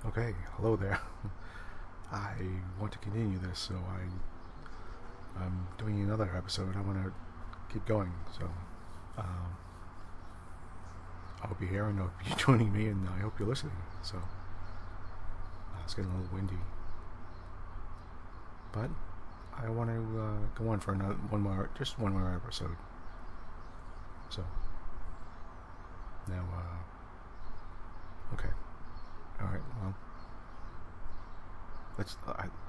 Okay, hello there. I want to continue this, so I'm doing another episode. I want to keep going, so um, I hope you're here and I hope you're joining me, and I hope you're listening. So it's getting a little windy, but I want to go on for just one more episode. So now, okay. All right. Well,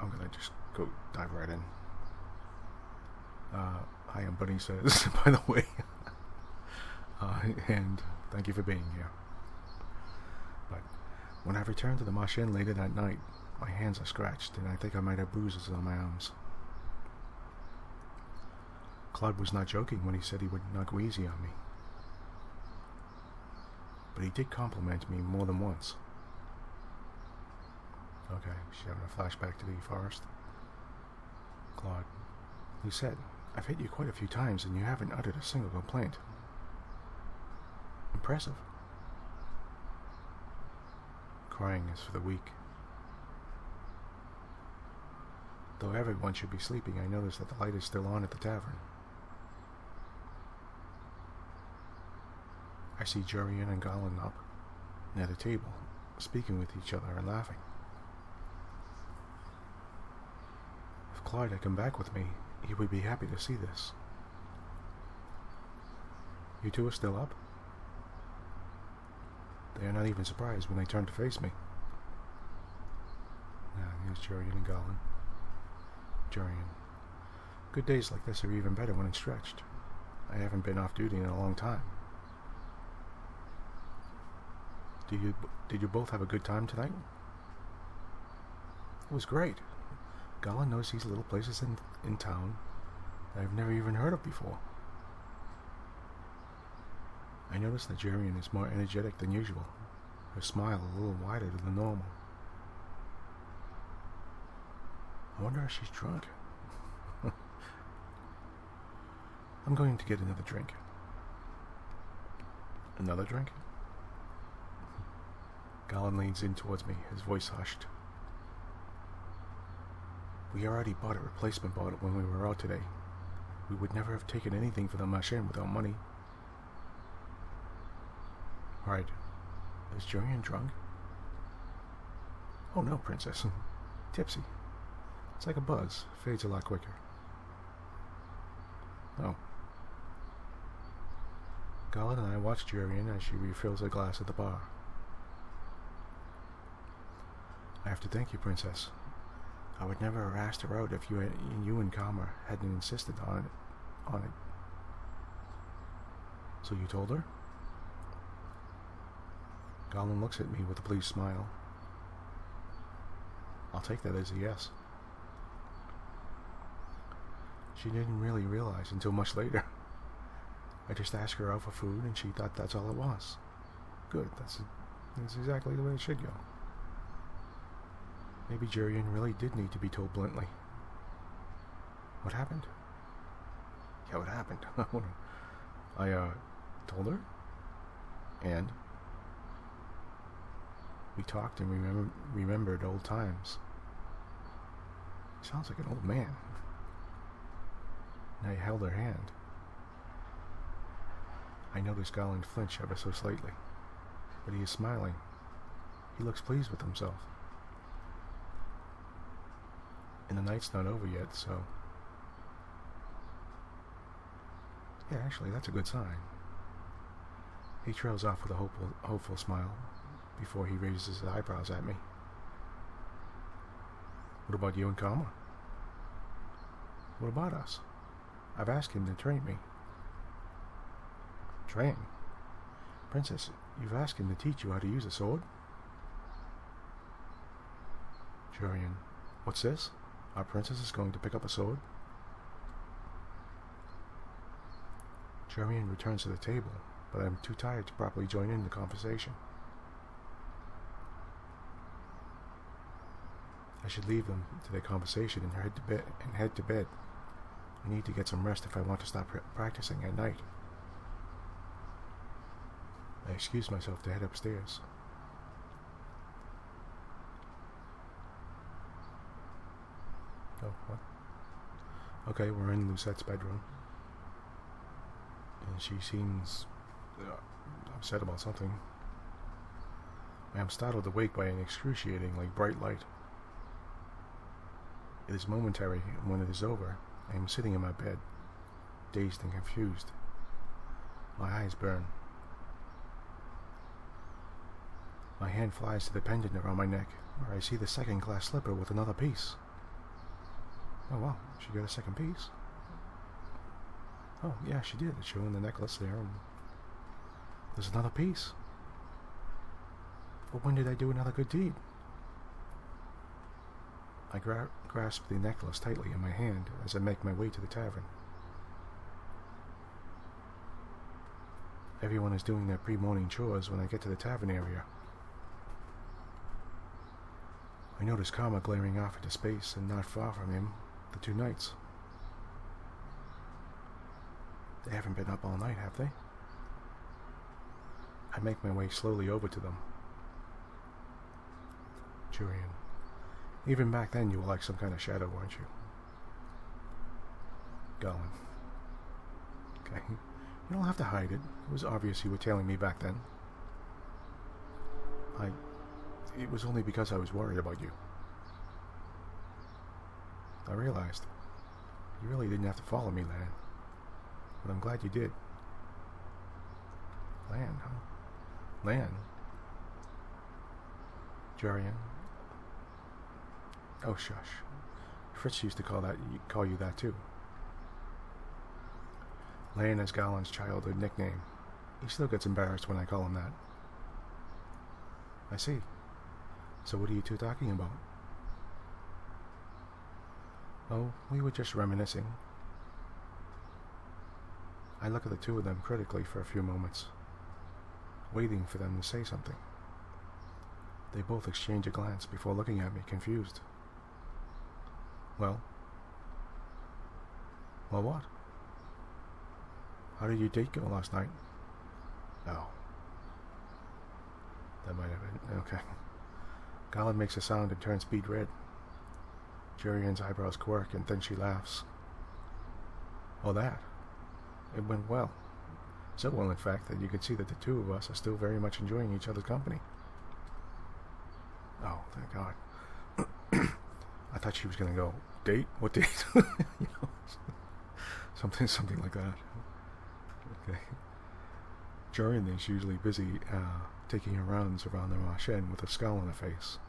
I'm gonna just go dive right in. Hi, I'm Bunny says, by the way, and thank you for being here. But when I returned to the machine later that night, my hands are scratched, and I think I might have bruises on my arms. Claude was not joking when he said he would not go easy on me, but he did compliment me more than once. Okay, she's having a flashback to the forest. Claude. Lucette, I've hit you quite a few times and you haven't uttered a single complaint. Impressive. Crying is for the weak. Though everyone should be sleeping, I notice that the light is still on at the tavern. I see Jurian and Gollin up, near the table, speaking with each other and laughing. If Clyde had come back with me, he would be happy to see this. You two are still up? They are not even surprised when they turn to face me. Now, here's Jurian and Gollin. Jurian. Good days like this are even better when it's stretched. I haven't been off duty in a long time. Did you both have a good time tonight? It was great. Gollin knows these little places in town that I've never even heard of before. I noticed that Jurian is more energetic than usual, her smile a little wider than normal. I wonder if she's drunk. I'm going to get another drink. Another drink? Gollin leans in towards me, his voice hushed. We already bought a replacement bottle when we were out today. We would never have taken anything for the machine without money. Right. Is Jurian drunk? Oh no, Princess. Tipsy. It's like a buzz. Fades a lot quicker. Oh. Gollin and I watch Jurian as she refills a glass at the bar. I have to thank you, Princess. I would never have asked her out if you and Karma hadn't insisted on it. So you told her? Gollin looks at me with a pleased smile. I'll take that as a yes. She didn't really realize until much later. I just asked her out for food and she thought that's all it was. Good, that's exactly the way it should go. Maybe Jurian really did need to be told bluntly. What happened? Yeah, what happened? I told her. And we talked and remembered old times. He sounds like an old man. And I held her hand. I noticed Gollin flinch ever so slightly, but he is smiling. He looks pleased with himself. And the night's not over yet, so... Yeah, actually, that's a good sign. He trails off with a hopeful smile before he raises his eyebrows at me. What about you and Karma? What about us? I've asked him to train me. Train? Princess, you've asked him to teach you how to use a sword? Jurian, what's this? Our princess is going to pick up a sword? Jurian returns to the table, but I'm too tired to properly join in the conversation. I should leave them to their conversation and head to bed. I need to get some rest if I want to stop practicing at night. I excuse myself to head upstairs. Oh, what? Okay, we're in Lucette's bedroom. And she seems upset about something. I am startled awake by an excruciating, bright light. It is momentary, and when it is over, I am sitting in my bed, dazed and confused. My eyes burn. My hand flies to the pendant around my neck, where I see the second-class slipper with another piece. Oh wow, she got a second piece. Oh yeah, she did. It's showing the necklace there, and there's another piece. But when did I do another good deed? I grasp the necklace tightly in my hand as I make my way to the tavern. Everyone is doing their pre-morning chores when I get to the tavern area. I notice Karma glaring off into space, and not far from him, the two knights. They haven't been up all night, have they? I make my way slowly over to them. Jurian, even back then you were like some kind of shadow, weren't you? Gowan. Okay. You don't have to hide it. It was obvious you were tailing me back then. It was only because I was worried about you. I realized you really didn't have to follow me, Lan. But I'm glad you did. Lan, huh? Lan? Jurian? Oh, shush. Fritz used to call you that too. Lan is Gowan's childhood nickname. He still gets embarrassed when I call him that. I see. So what are you two talking about? Oh, we were just reminiscing. I look at the two of them critically for a few moments, waiting for them to say something. They both exchange a glance before looking at me, confused. Well? Well, what? How did your date go last night? Oh. That might have been... Okay. Gowan makes a sound and turns beet red. Jurian's eyebrows quirk, and then she laughs. Oh, that? It went well. So well, in fact, that you can see that the two of us are still very much enjoying each other's company. Oh, thank God. I thought she was going to go, date? What date? You know, something like that. Okay. Jurian is usually busy taking her rounds around the Marchen with a scowl on her face.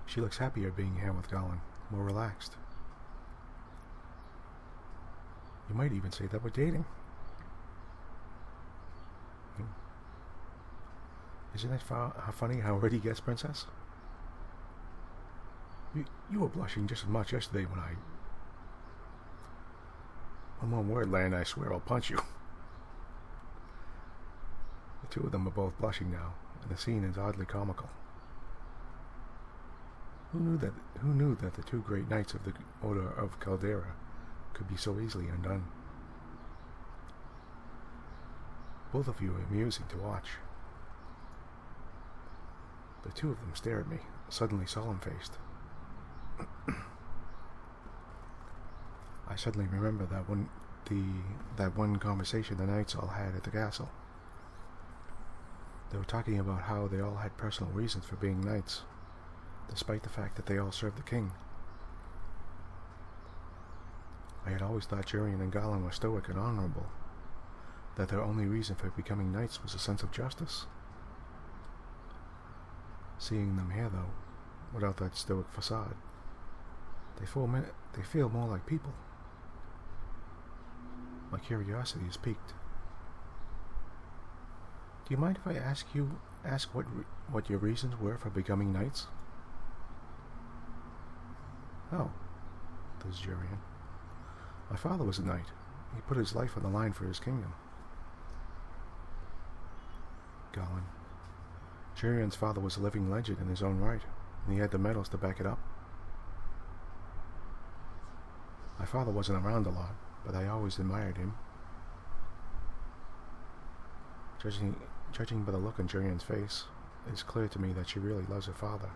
She looks happier being here with Gowan, more relaxed. You might even say that we're dating. Isn't it funny how already gets, Princess? You were blushing just as much yesterday when I... One more word, Lan, I swear I'll punch you. The two of them are both blushing now, and the scene is oddly comical. Who knew that the two great knights of the Order of Caldera could be so easily undone? Both of you are amusing to watch. The two of them stare at me, suddenly solemn-faced. I suddenly remember that one conversation the knights all had at the castle. They were talking about how they all had personal reasons for being knights, despite the fact that they all served the king. I had always thought Jurian and Gowan were stoic and honorable, that their only reason for becoming knights was a sense of justice. Seeing them here, though, without that stoic facade, they feel more like people. My curiosity is piqued. Do you mind if I ask what your reasons were for becoming knights? Oh, says Jurian. My father was a knight. He put his life on the line for his kingdom. Gowan. Jurian's father was a living legend in his own right, and he had the medals to back it up. My father wasn't around a lot, but I always admired him. Judging by the look on Jurian's face, it's clear to me that she really loves her father.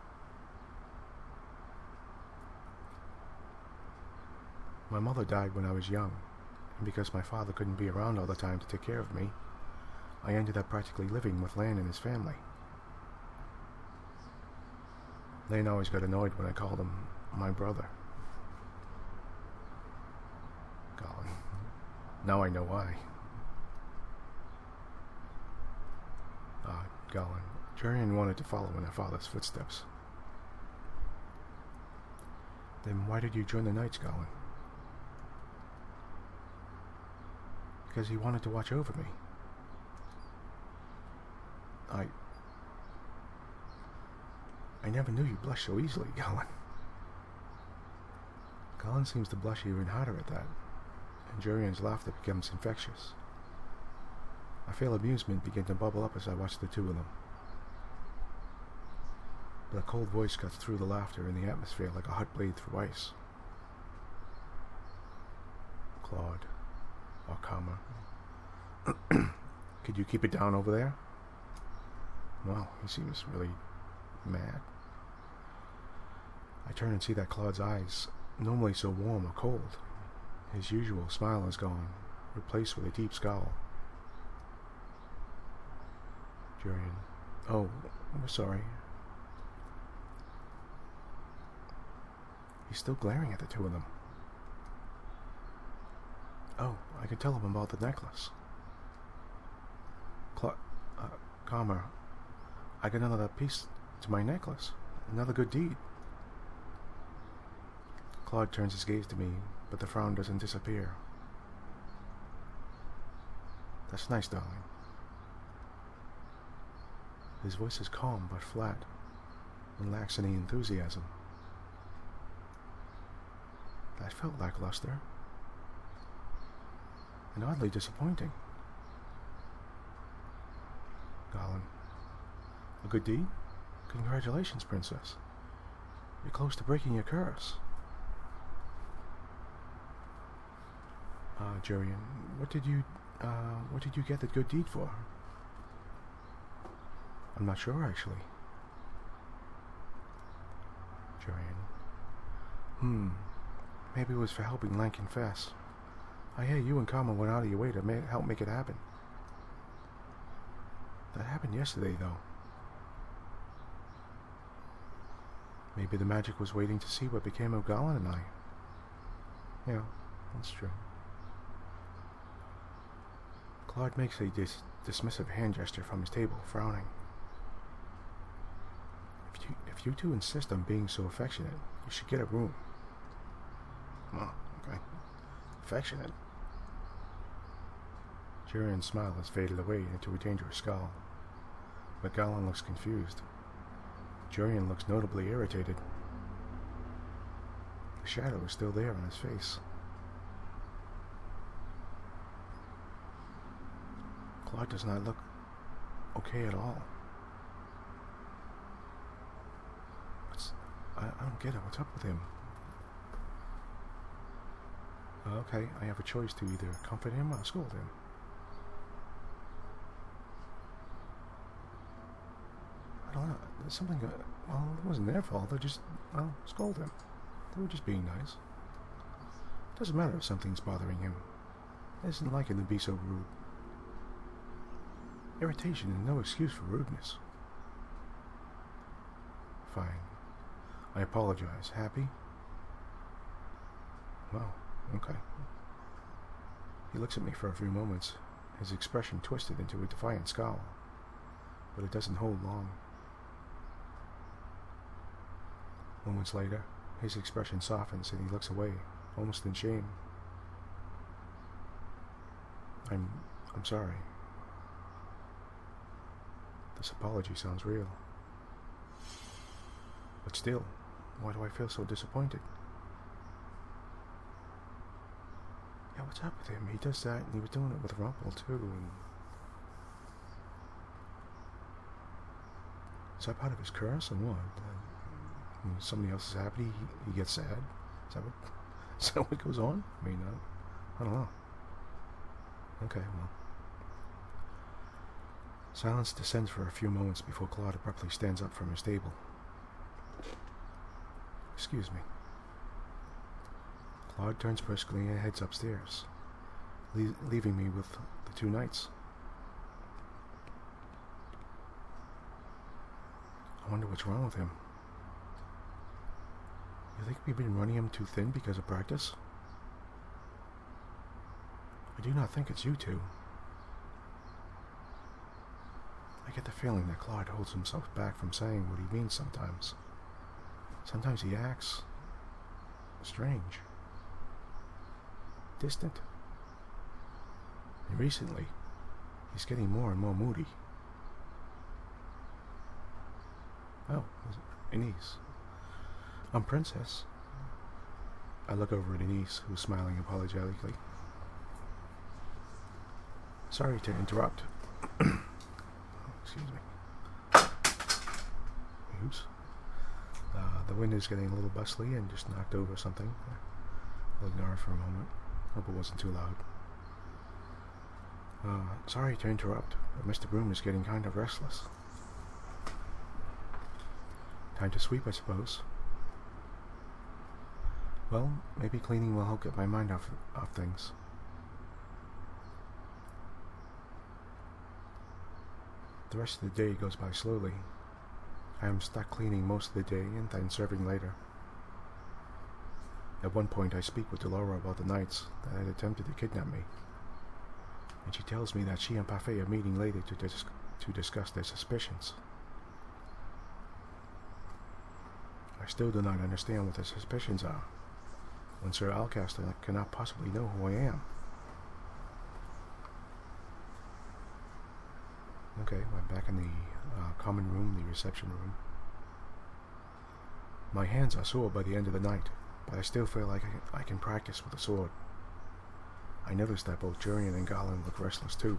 My mother died when I was young, and because my father couldn't be around all the time to take care of me, I ended up practically living with Lan and his family. Lan always got annoyed when I called him my brother. Colin. Now I know why. Colin. Jurian wanted to follow in her father's footsteps. Then why did you join the Knights, Colin? Because he wanted to watch over me. I never knew you blushed so easily, Colin. Colin seems to blush even harder at that, and Jurian's laughter becomes infectious. I feel amusement begin to bubble up as I watch the two of them. But a cold voice cuts through the laughter in the atmosphere like a hot blade through ice. Claude, or Karma. Could you keep it down over there? Well, he seems really mad. I turn and see that Claude's eyes, normally so warm or cold. His usual smile is gone, replaced with a deep scowl. Jurian. Oh, we're sorry. He's still glaring at the two of them. Oh, I can tell him about the necklace. Karma, I got another piece to my necklace. Another good deed. Claude turns his gaze to me, but the frown doesn't disappear. That's nice, darling. His voice is calm but flat, and lacks any enthusiasm. That felt lackluster, and oddly disappointing. Colin. A good deed? Congratulations, Princess. You're close to breaking your curse. Jurian, what did you get that good deed for? I'm not sure, actually. Jurian. Maybe it was for helping Lan confess. I hear you and Karma went out of your way to help make it happen. That happened yesterday, though. Maybe the magic was waiting to see what became of Colin and I. Yeah, that's true. Claude makes a dismissive hand gesture from his table, frowning. If you two insist on being so affectionate, you should get a room. Oh, okay. Affectionate. Jurian's smile has faded away into a dangerous scowl. But Colin looks confused. Jurian looks notably irritated. The shadow is still there on his face. Claude does not look okay at all. I don't get it. What's up with him? Okay, I have a choice to either comfort him or scold him. I don't know. There's something. Well, it wasn't their fault. They just, scold him. They were just being nice. It doesn't matter if something's bothering him. He isn't like him to be so rude. Irritation is no excuse for rudeness. Fine. I apologize. Happy? Well, okay. He looks at me for a few moments, his expression twisted into a defiant scowl. But it doesn't hold long. Moments later, his expression softens and he looks away, almost in shame. I'm sorry. This apology sounds real. But still, why do I feel so disappointed? Yeah, what's up with him? He does that, and he was doing it with Rumple too, and... Is that part of his curse, or what? When somebody else is happy, he gets sad? Is that what goes on? I mean, I don't know. Okay, well... Silence descends for a few moments before Claude abruptly stands up from his table. Excuse me. Claude turns briskly and heads upstairs, leaving me with the two knights. I wonder what's wrong with him. You think we've been running him too thin because of practice? I do not think it's you two. I get the feeling that Claude holds himself back from saying what he means sometimes. Sometimes he acts strange, distant. And recently, he's getting more and more moody. Oh, Anise. I'm Princess. I look over at Anise, who's smiling apologetically. Sorry to interrupt. Excuse me. Oops. The wind is getting a little bustly and just knocked over something. I'll ignore it for a moment. Hope it wasn't too loud. Sorry to interrupt, but Mr. Broom is getting kind of restless. Time to sweep, I suppose. Well, maybe cleaning will help get my mind off things. The rest of the day goes by slowly. I am stuck cleaning most of the day and then serving later. At one point I speak with Delora about the knights that had attempted to kidnap me, and she tells me that she and Parfait are meeting later to discuss their suspicions. I still do not understand what their suspicions are, when Sir Alcaster cannot possibly know who I am. Okay, I'm back in the common room, the reception room. My hands are sore by the end of the night, but I still feel like I can practice with a sword. I noticed that both Jurian and Garland look restless too.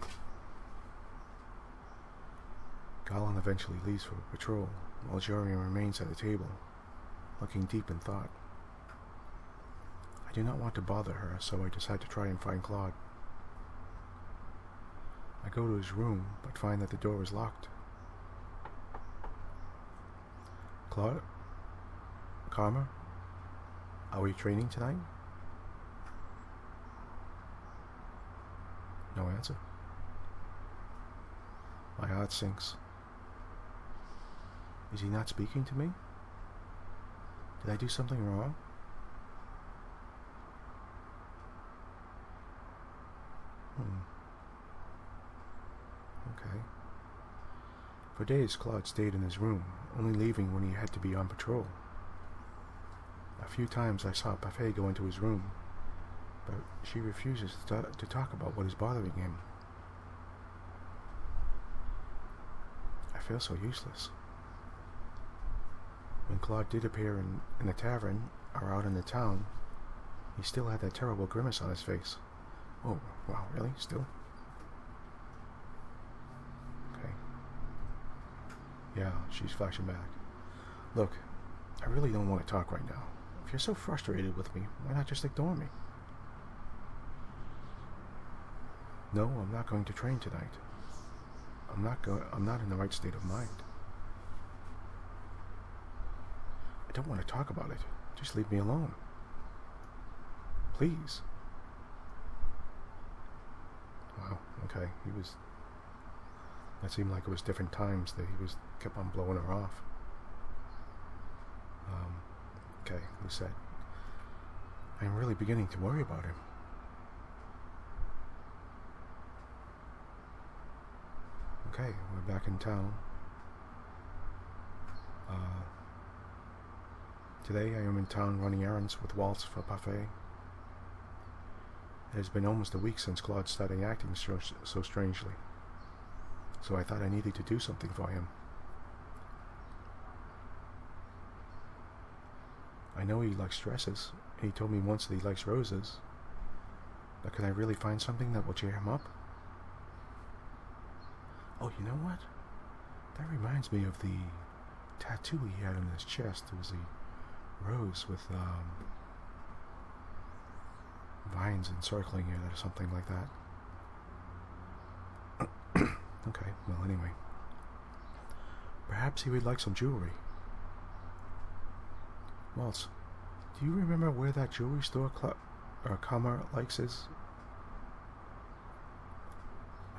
Garland eventually leaves for a patrol, while Jurian remains at the table, looking deep in thought. I do not want to bother her, so I decide to try and find Claude. I go to his room, but find that the door is locked. Claude? Karma? Are we training tonight? No answer. My heart sinks. Is he not speaking to me? Did I do something wrong? Okay. For days, Claude stayed in his room, only leaving when he had to be on patrol. A few times I saw Parfait go into his room, but she refuses to talk about what is bothering him. I feel so useless. When Claude did appear in the tavern or out in the town, he still had that terrible grimace on his face. Oh, wow, really? Still? Okay. Yeah, she's flashing back. Look, I really don't want to talk right now. If you're so frustrated with me, why not just ignore me? No, I'm not going to train tonight. I'm not in the right state of mind. I don't want to talk about it. Just leave me alone. Please. Wow, okay. That seemed like it was different times that he kept on blowing her off. Okay, Lucette. I am really beginning to worry about him. Okay, we're back in town. Today I am in town running errands with Waltz for Parfait. It has been almost a week since Claude started acting so strangely, so I thought I needed to do something for him. I know he likes dresses, and he told me once that he likes roses, but can I really find something that will cheer him up? Oh, you know what? That reminds me of the tattoo he had on his chest. It was a rose with vines encircling it or something like that. Okay, well anyway. Perhaps he would like some jewelry. Waltz, do you remember where that jewelry store Karma likes is.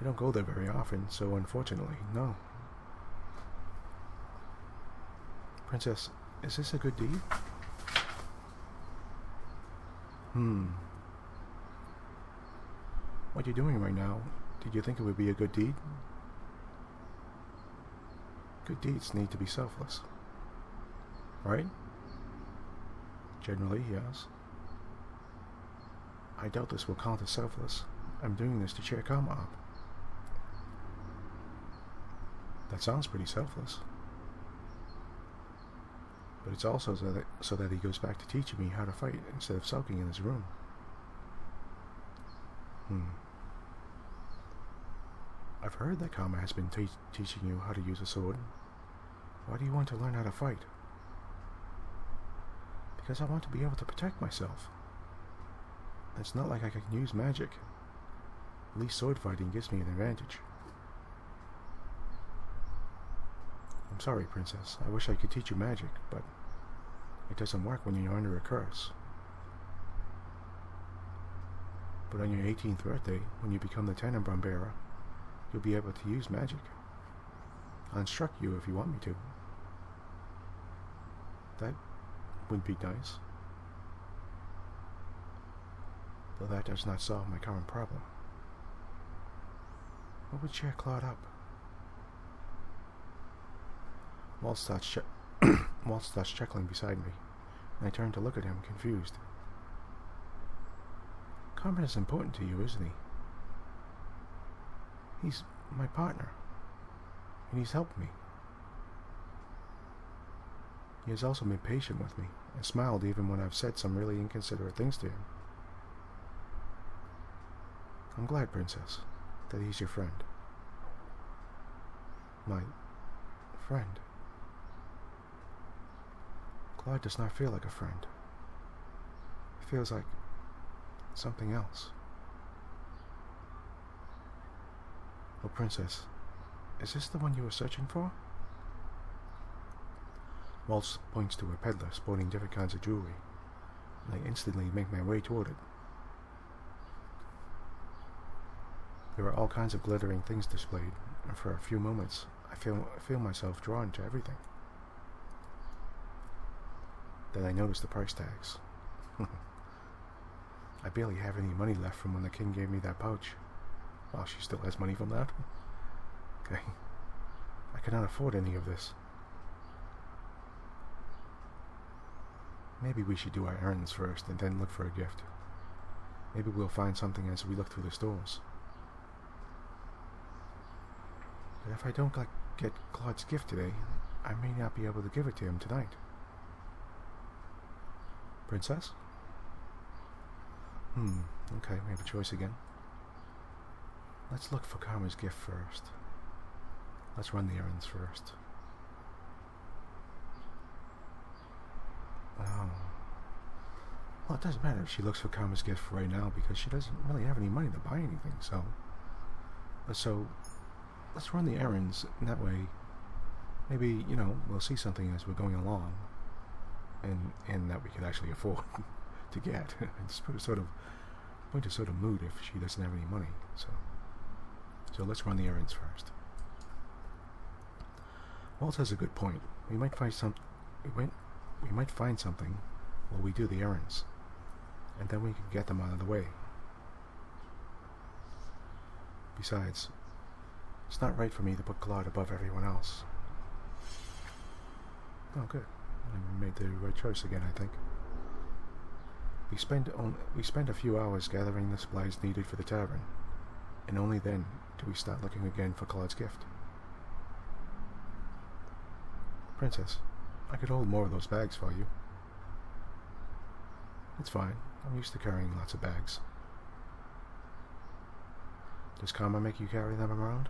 I don't go there very often, so unfortunately, no. Princess, is this a good deed? What you're doing right now, did you think it would be a good deed? Good deeds need to be selfless. Right? Generally, yes. I doubt this will count as selfless. I'm doing this to cheer karma up. That sounds pretty selfless. But it's also so that he goes back to teaching me how to fight instead of sulking in his room. I've heard that Karma has been teaching you how to use a sword. Why do you want to learn how to fight? Because I want to be able to protect myself. It's not like I can use magic. At least sword fighting gives me an advantage. I'm sorry, Princess. I wish I could teach you magic, but it doesn't work when you're under a curse. But on your 18th birthday, when you become the Tannenbaum bearer, you'll be able to use magic. I'll instruct you if you want me to. That would be nice. Though that does not solve my current problem. What would cheer Claude up? Walt starts chuckling beside me, and I turn to look at him, confused. Carmen is important to you, isn't he? He's my partner, and he's helped me. He has also been patient with me, and smiled even when I've said some really inconsiderate things to him. I'm glad, Princess, that he's your friend. My friend. Claude does not feel like a friend. It feels like something else. Oh, Princess, is this the one you were searching for? Waltz points to a peddler sporting different kinds of jewelry, and I instantly make my way toward it. There are all kinds of glittering things displayed, and for a few moments I feel myself drawn to everything. Then I notice the price tags. I barely have any money left from when the king gave me that pouch. Well, she still has money from that. Okay. I cannot afford any of this. Maybe we should do our errands first and then look for a gift. Maybe we'll find something as we look through the stores. But if I don't get Claude's gift today, I may not be able to give it to him tonight. Princess? Okay, we have a choice again. Let's look for Karma's gift first. Let's run the errands first. Well, it doesn't matter if she looks for Karma's gift right now because she doesn't really have any money to buy anything, so let's run the errands, and that way maybe, we'll see something as we're going along and that we could actually afford to get. It's sort of point to sort of mood if she doesn't have any money. So let's run the errands first. Walt has a good point. We might find something while we do the errands, and then we can get them out of the way. Besides, it's not right for me to put Claude above everyone else. Oh, good. I made the right choice again, I think. We spend a few hours gathering the supplies needed for the tavern, and only then do we start looking again for Claude's gift. Princess, I could hold more of those bags for you. It's fine. I'm used to carrying lots of bags. Does Karma make you carry them around?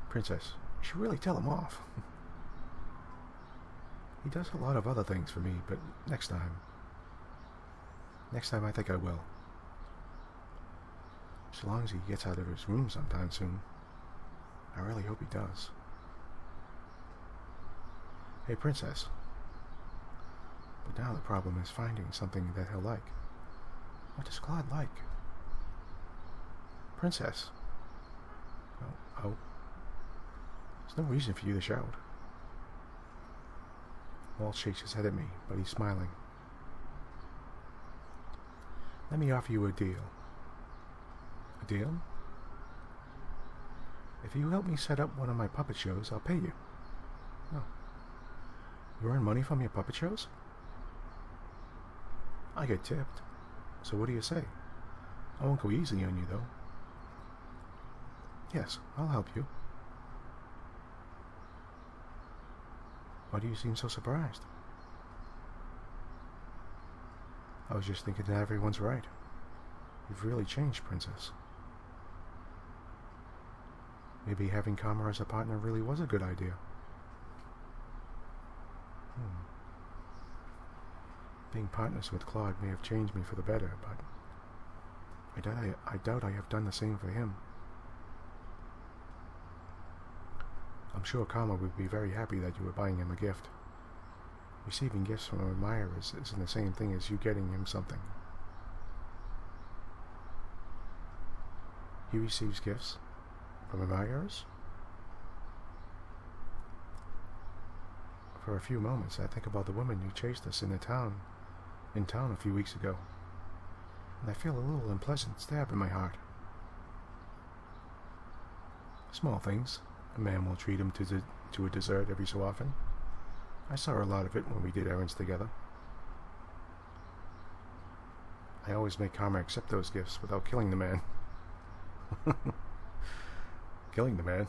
Princess, you should really tell him off. He does a lot of other things for me, but next time I think I will. As long as he gets out of his room sometime soon. I really hope he does. Hey, Princess. But now the problem is finding something that he'll like. What does Claude like? Princess. Oh. There's no reason for you to shout. Walt shakes his head at me, but he's smiling. Let me offer you a deal. A deal? If you help me set up one of my puppet shows, I'll pay you. Oh. You earn money from your puppet shows? I get tipped. So what do you say? I won't go easy on you, though. Yes, I'll help you. Why do you seem so surprised? I was just thinking that everyone's right. You've really changed, Princess. Maybe having Karma as a partner really was a good idea. Being partners with Claude may have changed me for the better, but I doubt I have done the same for him. I'm sure Karma would be very happy that you were buying him a gift. Receiving gifts from admirers isn't the same thing as you getting him something. He receives gifts from admirers? For a few moments, I think about the woman who chased us in town a few weeks ago, and I feel a little unpleasant stab in my heart. Small things. A man will treat him to a dessert every so often. I saw a lot of it when we did errands together. I always make Karma accept those gifts without killing the man. Killing the man?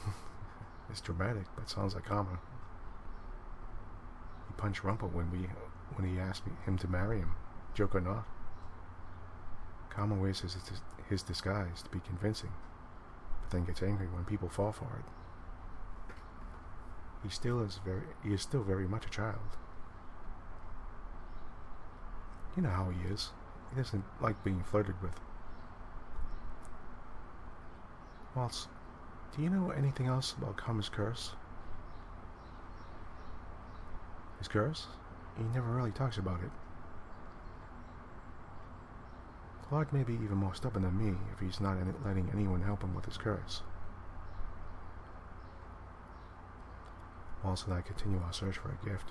It's dramatic, but sounds like Karma. He punched Rumple when he asked him to marry him, joke or not. Karma wears his disguise to be convincing, but then gets angry when people fall for it. He is still very much a child. You know how he is. He doesn't like being flirted with. Waltz, do you know anything else about Karma's curse? His curse? He never really talks about it. Claude may be even more stubborn than me if he's not letting anyone help him with his curse. Waltz and I continue our search for a gift.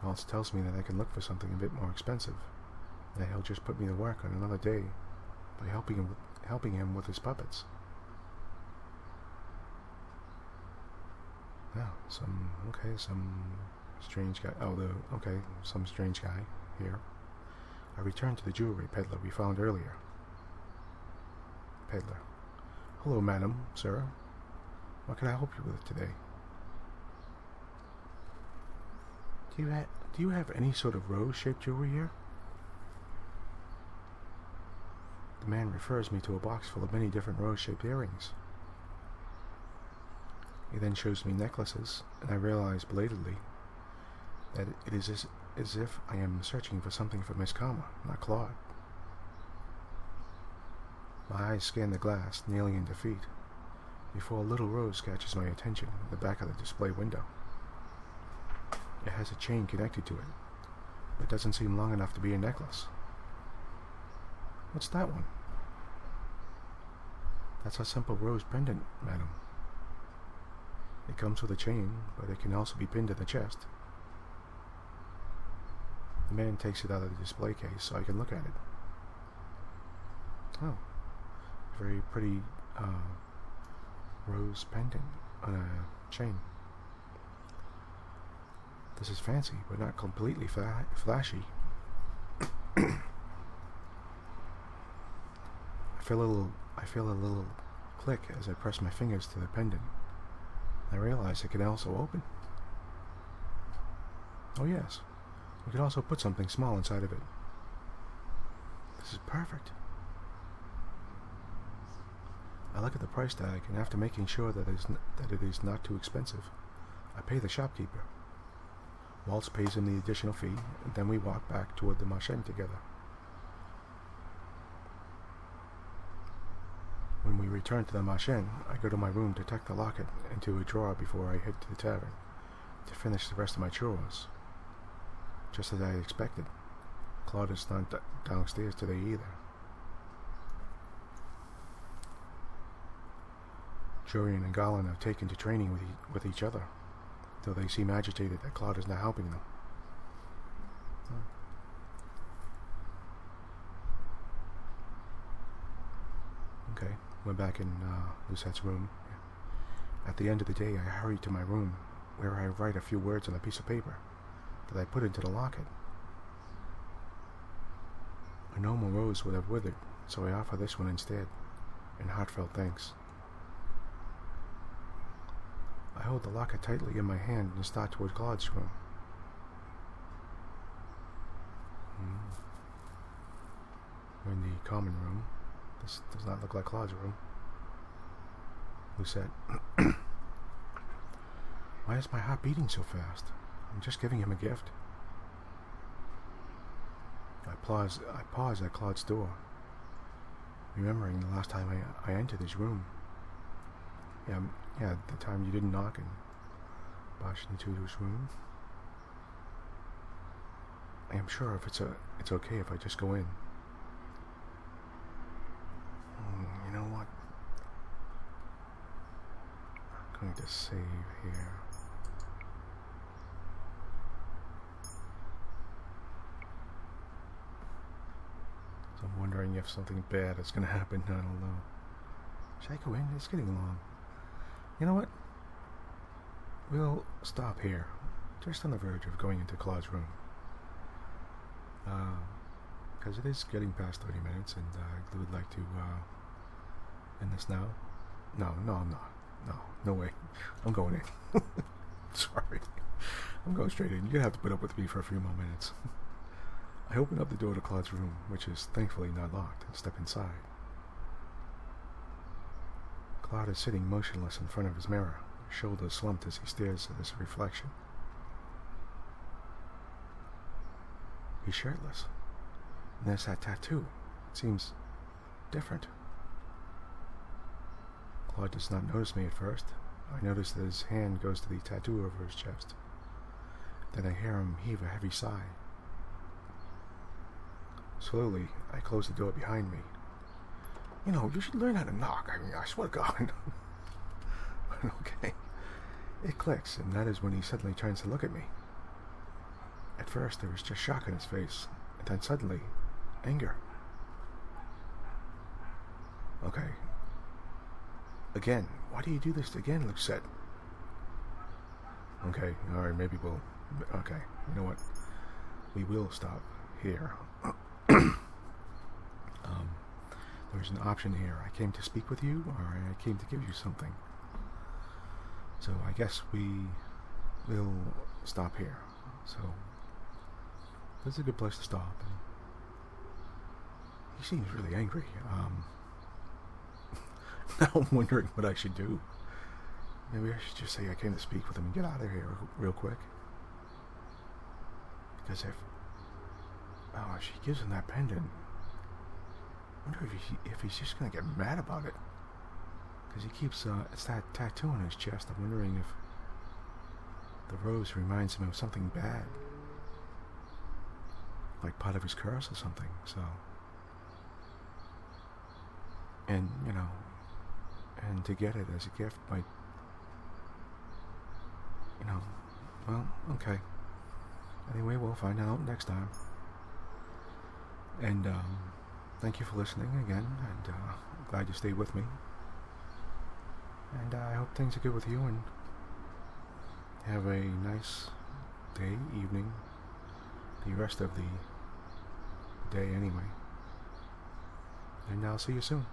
Waltz tells me that I can look for something a bit more expensive, and that he'll just put me to work on another day by helping him with his puppets. Now, some strange guy. Some strange guy here. I return to the jewelry peddler we found earlier. Peddler. Hello, madam, sir. What can I help you with today? Do you have any sort of rose-shaped jewelry here? The man refers me to a box full of many different rose-shaped earrings. He then shows me necklaces, and I realize belatedly that it is as if I am searching for something for Miss Karma, not Claude. My eyes scan the glass, kneeling in defeat, before a little rose catches my attention in the back of the display window. It has a chain connected to it, but doesn't seem long enough to be a necklace. What's that one? That's a simple rose pendant, madam. It comes with a chain, but it can also be pinned to the chest. The man takes it out of the display case so I can look at it. Oh, very pretty rose pendant on a chain. This is fancy, but not completely flashy. I feel a little click as I press my fingers to the pendant. I realize it can also open. Oh yes, we could also put something small inside of it. This is perfect. I look at the price tag, and after making sure that it is not too expensive, I pay the shopkeeper. Waltz pays him the additional fee, and then we walk back toward the machine together. When we return to the machine, I go to my room to tuck the locket into a drawer before I head to the tavern to finish the rest of my chores. just as I expected. Claude is not downstairs today either. Jurian and Garland have taken to training with each other, though they seem agitated that Claude is not helping them. Okay, we're back in Lucette's room. At the end of the day, I hurry to my room, where I write a few words on a piece of paper that I put into the locket. A normal rose would have withered, so I offer this one instead, in heartfelt thanks. I hold the locket tightly in my hand and start toward Claude's room. We're in the common room. This does not look like Claude's room. Lucette. Why is my heart beating so fast? I'm just giving him a gift. I pause at Claude's door, remembering the last time I entered his room. Yeah, the time you didn't knock and barged into his room. I am sure if it's okay if I just go in. You know what? I'm going to save here. So I'm wondering if something bad is going to happen. I don't know. Should I go in? It's getting long. You know what? We'll stop here. Just on the verge of going into Claude's room. Because it is getting past 30 minutes, and I would like to end this now. No, I'm not. No way. I'm going in. Sorry. I'm going straight in. You're going to have to put up with me for a few more minutes. I open up the door to Claude's room, which is thankfully not locked, and step inside. Claude is sitting motionless in front of his mirror, his shoulders slumped as he stares at his reflection. He's shirtless. And there's that tattoo. It seems different. Claude does not notice me at first. I notice that his hand goes to the tattoo over his chest. Then I hear him heave a heavy sigh. Slowly, I close the door behind me. You know, you should learn how to knock. I mean, I swear to God. But okay. It clicks, and that is when he suddenly turns to look at me. At first, there was just shock in his face, and then suddenly, anger. Okay. Again. Why do you do this again, Lucette? Okay, alright, maybe we'll... Okay, you know what? We will stop here. There's an option here. I came to speak with you, or I came to give you something. So I guess we will stop here. So this is a good place to stop. And he seems really angry. Now I'm wondering what I should do. Maybe I should just say I came to speak with him and get out of here real quick. Because if she gives him that pendant, I wonder if he's just going to get mad about it. Because he keeps, it's that tattoo on his chest. I'm wondering if the rose reminds him of something bad. Like part of his curse or something, so. And, you know, and to get it as a gift might, you know, well, okay. Anyway, we'll find out next time. And, thank you for listening again, and glad you stayed with me. And I hope things are good with you, and have a nice day, evening, the rest of the day anyway. And I'll see you soon.